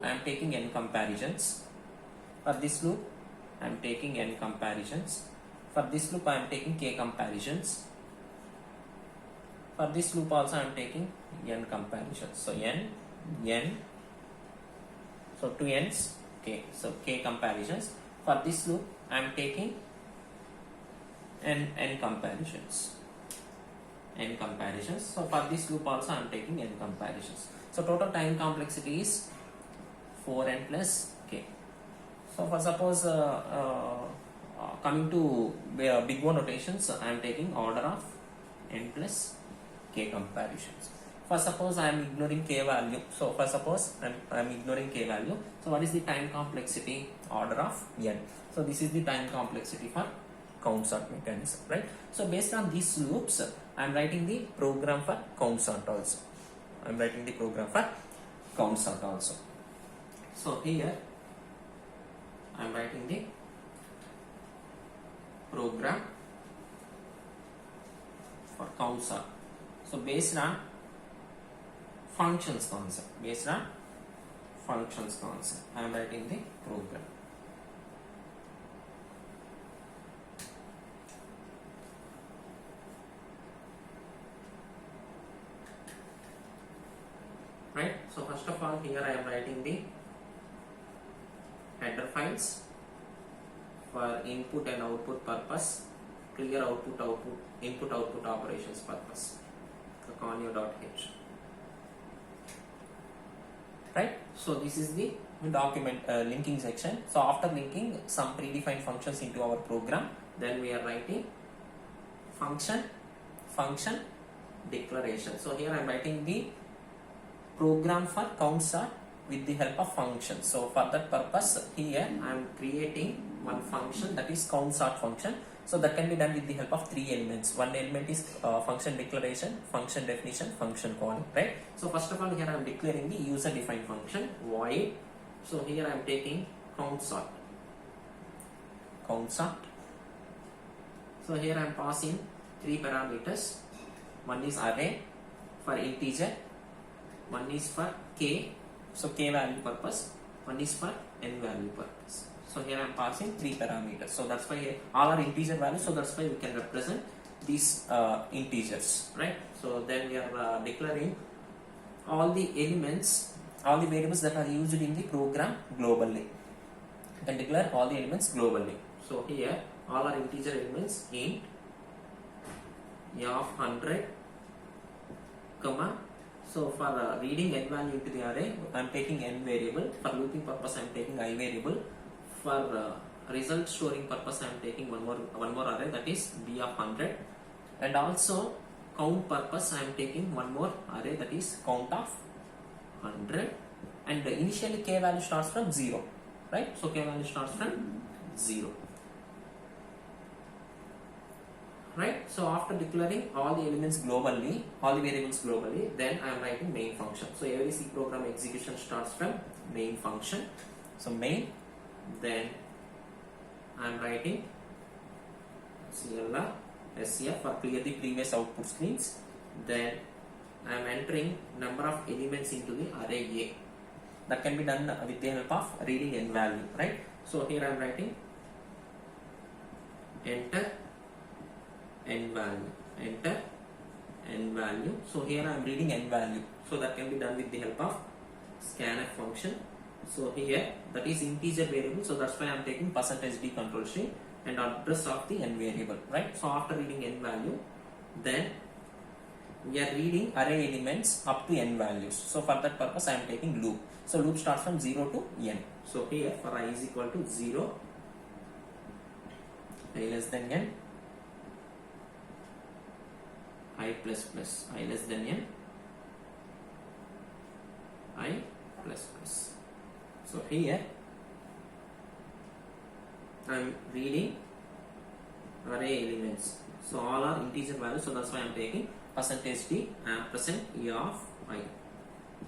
I am taking n comparisons. For this loop, I am taking n comparisons. For this loop, I am taking k comparisons. For this loop also, I am taking n comparisons. So n. So 2 n's, k. So k comparisons. For this loop, I am taking n comparisons. N comparisons. So for this loop also, I am taking n comparisons. So total time complexity is 4n plus k. So for suppose coming to big O notations, I am taking order of n plus k comparisons. For suppose I am ignoring k value. So for suppose I am ignoring k value. So what is the time complexity? Order of n. So this is the time complexity for count sort mechanism, right? So based on these loops, I am writing the program for count sort also. So here I am writing the program for count sort. So based on functions concept, I am writing the program. Right. So first of all, here I am writing the header files for input and output purpose, clear input output operations purpose, the conio.h. Right. So this is the document linking section. So after linking some predefined functions into our program, then we are writing function declaration. So here I am writing the program for count sort with the help of function. So for that purpose, here I am creating one function, that is count sort function. So that can be done with the help of 3 elements. One element is function declaration, function definition, function calling, right? So first of all, here I am declaring the user defined function void. So here I am taking count sort. So here I am passing 3 parameters. One is array for integer, one is for k, so k value purpose, one is for n value purpose. So here I am passing 3 parameters. So that's why all are integer values. So that's why we can represent these integers, right? So then we are declaring all the elements, all the variables that are used in the program globally. You can declare all the elements globally. So here all are integer elements int of 100, comma. So for reading n value into the array, I am taking n variable. For looping purpose, I am taking I variable. For result storing purpose, I am taking one more array, that is b of 100. And also count purpose, I am taking one more array, that is count of 100. And initially k value starts from 0, right? So k value starts from 0. Right. So after declaring all the elements globally, all the variables globally, then I am writing main function. So every C program execution starts from main function. So main, then I am writing CLR SCF for clear the previous output screens. Then I am entering number of elements into the array A. That can be done with the help of reading n value, right? So here I am writing enter n value. So here I am reading n value. So that can be done with the help of scanf function. So here that is integer variable. So that's why I am taking %d control string and address of the n variable, right? So after reading n value, then we are reading array elements up to n values. So for that purpose, I am taking loop. So loop starts from 0 to n. So here for I is equal to 0, I less than n, I plus plus, I less than n, I plus plus. So here I am reading array elements. So all are integer values. So that's why I am taking %d ampersand e of I.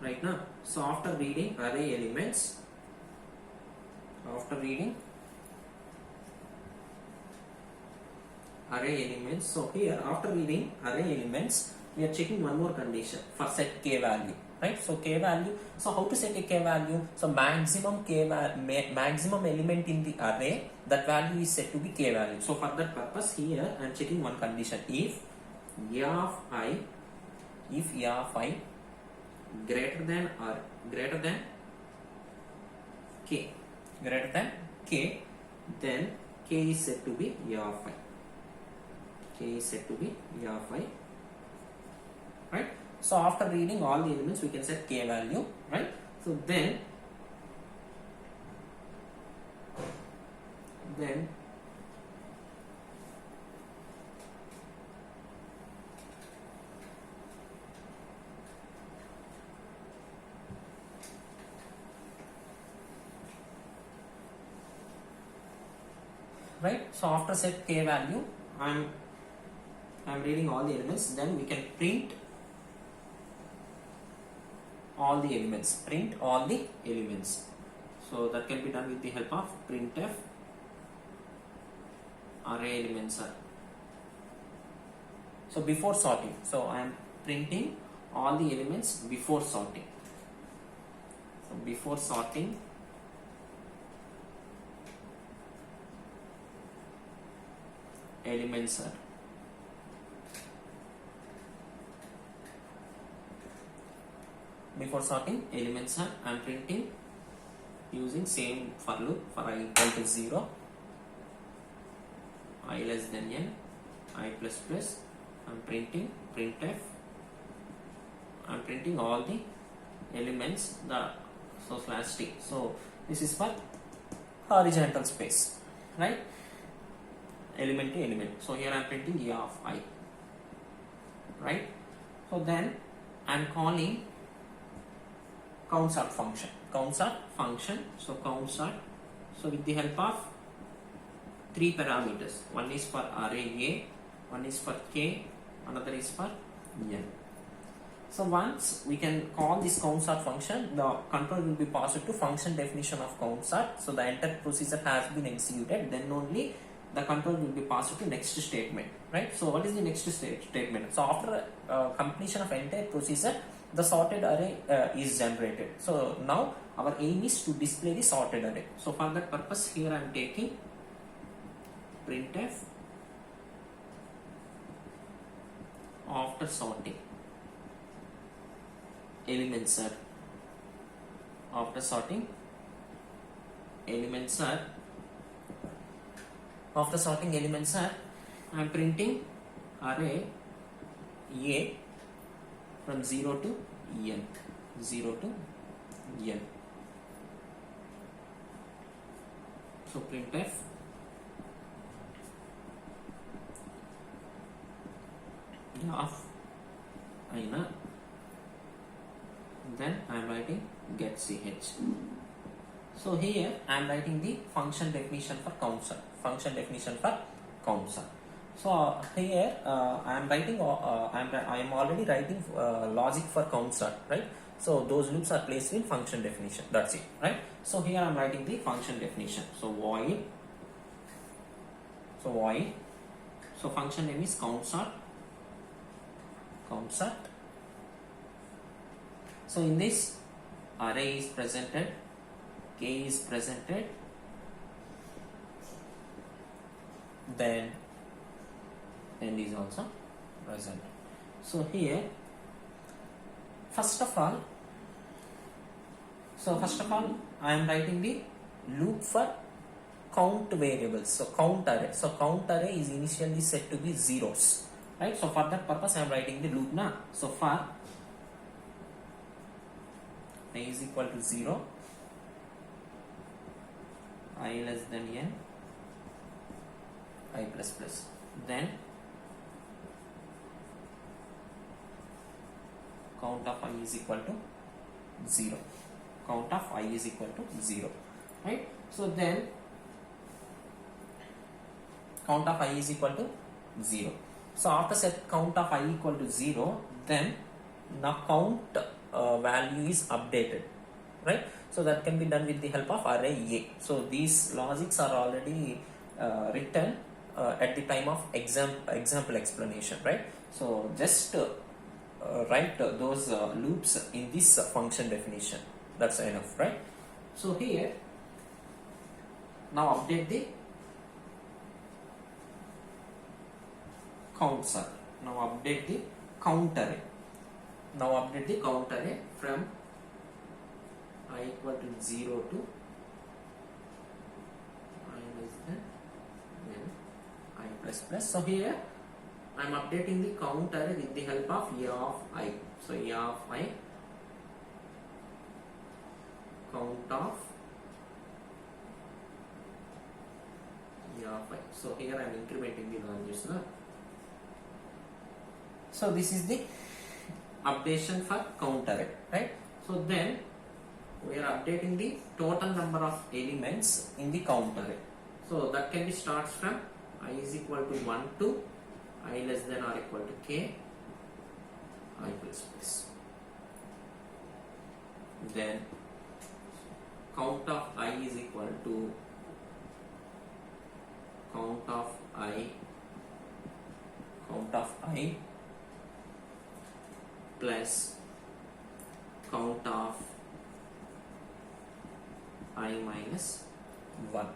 Right now. So after reading array elements, so here after reading array elements, we are checking one more condition for set k value. right? So k value, so how to set a k value? So maximum maximum element in the array, that value is set to be k value. So for that purpose here I am checking one condition: if a of I, if a of I greater than or greater than k, greater than k, then k is said to be a of I. K is said to be a of I, right? So after reading all the elements, we can set k value, right? So then right? So after set k value, I'm reading all the elements. Then we can print all the elements. Print all the elements. So that can be done with the help of printf array elements are. So before sorting, so I am printing all the elements before sorting. So before sorting, elements are. Before sorting elements are, I am printing using same for loop for I equal to 0, I less than n, I plus plus. I am printing printf. I am printing all the elements, so slash t. So this is for horizontal space, right? Element to element. So here I am printing a of I, right? So then I am calling countsort function. Countsort function. So countsort. So with the help of 3 parameters. One is for array A, one is for k, another is for n. So once we can call this countsort function, the control will be passed to function definition of countsort. So the entire procedure has been executed. Then only the control will be passed to next statement, right? So what is the next statement? So after completion of entire procedure, the sorted array is generated. So now our aim is to display the sorted array. So for that purpose, here I am taking printf after sorting elements are. After sorting elements are. After sorting elements are, I am printing array A from 0 to n. 0 to n. So printf of aina, then I am writing get ch. So here I am writing the function definition for countsort. Function definition for countsort. So here I am writing. I am already writing logic for countsort, right? So those loops are placed in function definition. That's it, right? So here I am writing the function definition. So void. So void. So function name is countsort. Countsort. So in this, array is presented, k is presented, then n is also present. So here, first of all, I am writing the loop for count variables. So count array. So count array is initially set to be zeros, right? So for that purpose, I am writing the loop now. So for I is equal to 0, I less than n, I plus plus. Then count of I is equal to 0. Count of I is equal to 0, right? So then count of I is equal to 0. So after set count of I equal to 0, then now count value is updated, right? So that can be done with the help of array A. So these logics are already written at the time of example explanation, right? So just write those loops in this function definition. That's enough, right? So here, now update the count array. Now update the count array. Now update the count array from I equal to 0 to I less than n I plus plus. So here I am updating the count array with the help of a of I. So a of I count of a of I. So here I am incrementing the values now. So this is the updation for count array, right? So then we are updating the total number of elements in the count array. So that can be starts from I is equal to 1 to I less than or equal to k I plus plus. Then count of I is equal to count of I plus count of I minus 1.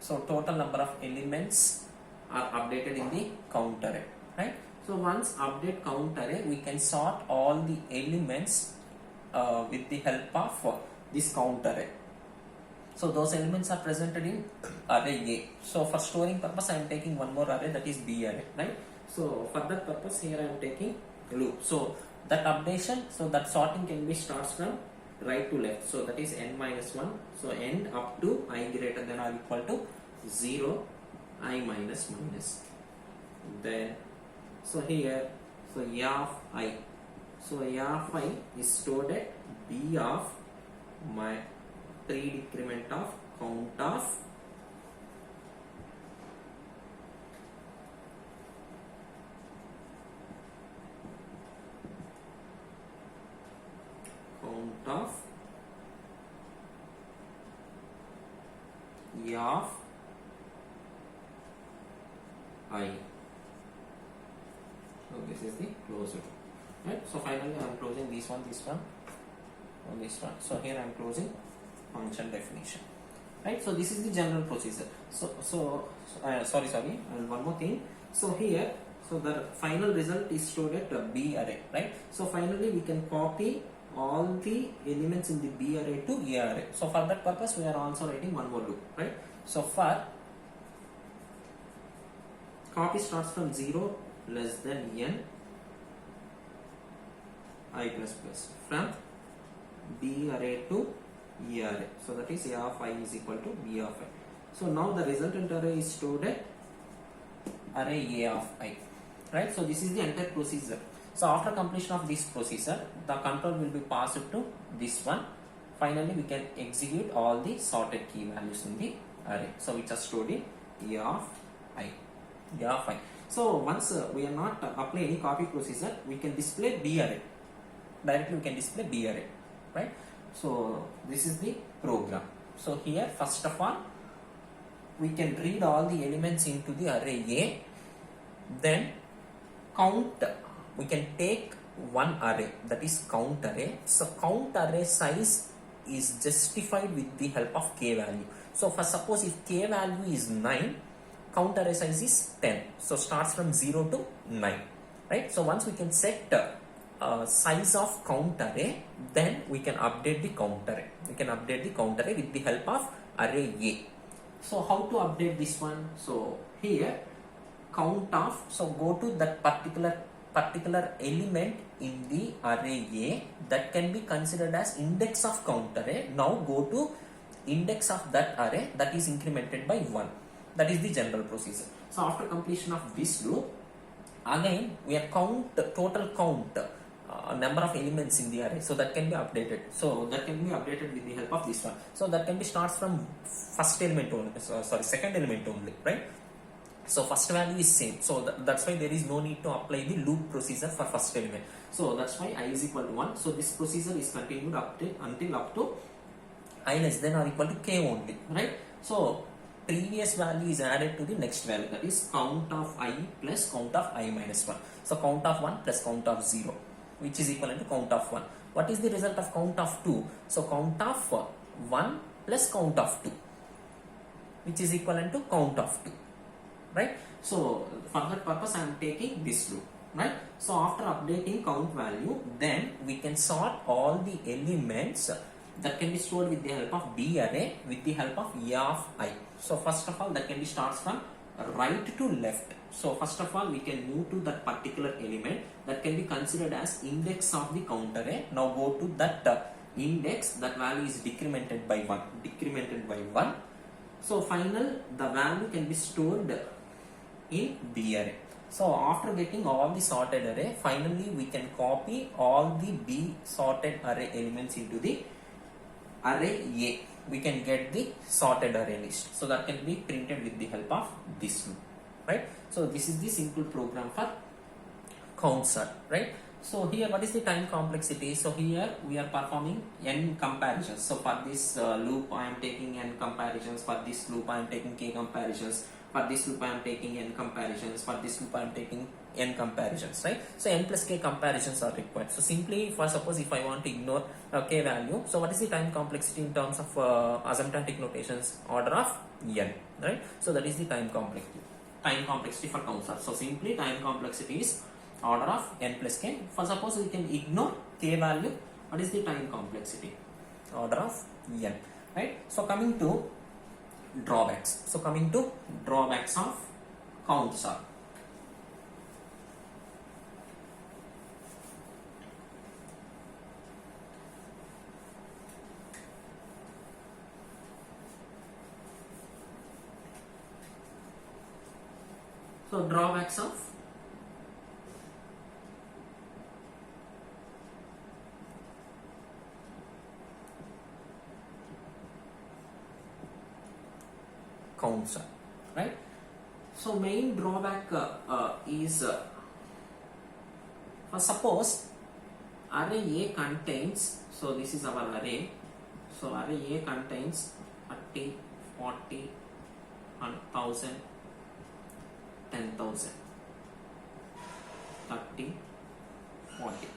So total number of elements are updated in the count array, right? So once update count array, we can sort all the elements with the help of this count array. So those elements are presented in array A. So for storing purpose, I am taking one more array, that is B array, right? So for that purpose, here I am taking loop. So that updation, so that sorting can be starts from right to left. So that is n minus 1. So n up to I greater than or equal to 0, I minus minus. Then, so here, so a of I. So a of I is stored at B of my 3 decrement of count of A of I. So this is the closure, right? So finally I am closing this one, this one, and this one. So here I am closing function definition, right? So this is the general procedure. Sorry, and one more thing. So here, so the final result is stored at B array, right? So finally we can copy all the elements in the B array to A array. So for that purpose, we are also writing one more loop, right? So for copy starts from 0 less than n I plus plus from B array to A array. So that is A of I is equal to B of I. So now the resultant array is stored at array A of I, right? So this is the entire procedure. So after completion of this procedure, the control will be passed to this one. Finally, we can execute all the sorted key values in the array. So which are stored in A of I. A of I. So once we are not apply any copy procedure, we can display B array. Directly we can display B array, right? So this is the program. So here first of all, we can read all the elements into the array A. Then count. We can take one array, that is count array. So count array size is justified with the help of k value. So for suppose if k value is 9, count array size is 10. So starts from 0 to 9, right? So once we can set size of count array, then we can update the count array. We can update the count array with the help of array A. So how to update this one? So here count of, so go to that particular element in the array A that can be considered as index of count array. Now go to index of that array that is incremented by 1. That is the general procedure. So after completion of this loop, again we are total count number of elements in the array. So that can be updated. So that can be updated with the help of this one. So that can be starts from first element only. Second element only, right? So first value is same. So that's why there is no need to apply the loop procedure for first element. So that's why I is equal to 1. So this procedure is continued until up to I less than or equal to k only, right? So previous value is added to the next value, that is count of I plus count of I minus 1. So count of 1 plus count of 0, which is equivalent to count of 1. What is the result of count of 2? So count of 1 plus count of 2, which is equivalent to count of 2, right? So for that purpose I am taking this loop, right? So after updating count value, then we can sort all the elements that can be stored with the help of B array with the help of A of I. So first of all, that can be starts from right to left. So first of all, we can move to that particular element that can be considered as index of the count array. Now go to that index, that value is decremented by 1. So final, the value can be stored in B array. So after getting all the sorted array, finally we can copy all the B sorted array elements into the array A. We can get the sorted array list. So that can be printed with the help of this loop, right? So this is the simple program for count sort, right? So here, what is the time complexity? So here we are performing n comparisons. So for this loop I am taking n comparisons, for this loop I am taking k comparisons, for this loop I am taking n comparisons, for this loop I am taking n comparisons, right? So n plus k comparisons are required. So simply, for suppose if I want to ignore k value, so what is the time complexity in terms of asymptotic notations? Order of n, right? So that is the time complexity for count sort. So simply time complexity is order of n plus k. For suppose we can ignore k value, what is the time complexity? Order of n, right? So coming to drawbacks. So coming to drawbacks of count sort. So drawbacks of count sort, right? So main drawback is for suppose array A contains, so this is our array, so array A contains 30, 40, 1000, 10,000, 30, 40.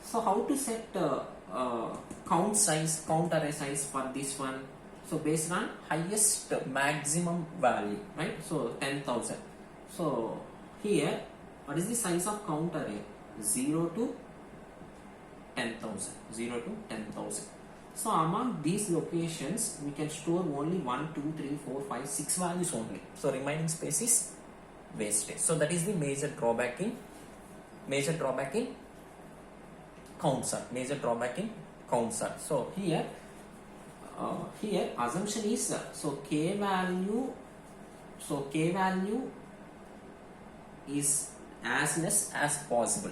So how to set count array size for this one? So based on highest maximum value, right? So 10,000. So here, what is the size of count array? 0 to 10,000. 0 to 10,000. So among these locations, we can store only 1, 2, 3, 4, 5, 6 values only. So remaining space is wastage. So that is the major drawback in count sort. Major drawback in count sort. So here assumption is so k value is as less as possible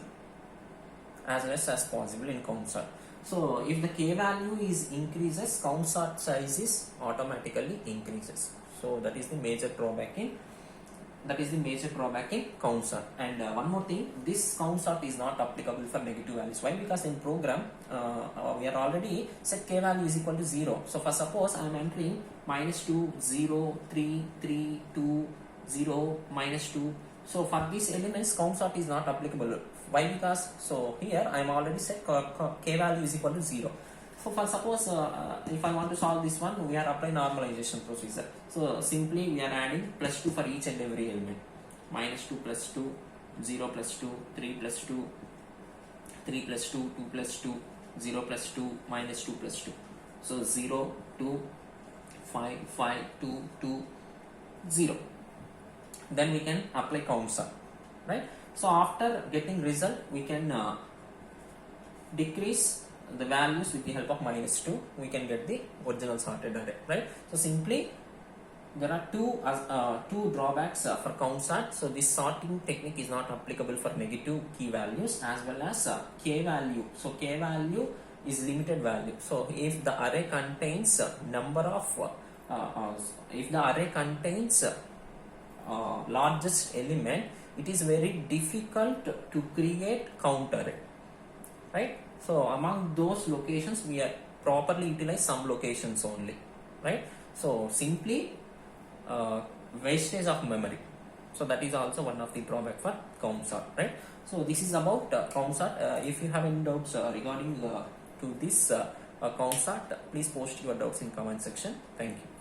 in count sort. So if the k value is increases, count sort size is automatically increases. So that is the major drawback in count sort. And one more thing, this count sort is not applicable for negative values. Why? Because in program we are already set k value is equal to 0. So for suppose I am entering -2, 0, 3, 3, 2, 0, -2. So for these elements, count sort is not applicable. Why? Because so here I am already set k value is equal to 0. So for suppose if I want to solve this one, we are applying normalization procedure. So simply we are adding +2 for each and every element. -2 + 2, 0 + 2, 3 + 2, 3 + 2, 2 + 2, 0 + 2, -2 + 2. So 0, 2, 5, 5, 2, 2, 0. Then we can apply count sort, right? So after getting result, we can decrease the values with the help of -2. We can get the original sorted array, right? So simply there are two drawbacks for count sort. So this sorting technique is not applicable for negative key values as well as k value. So k value is limited value. So if the array contains largest element, it is very difficult to create count array, right? So among those locations, we are properly utilize some locations only, right? So simply wastage of memory. So that is also one of the drawback for COM sort, right? So this is about COM sort. If you have any doubts regarding to this COM sort, please post your doubts in comment section. Thank you.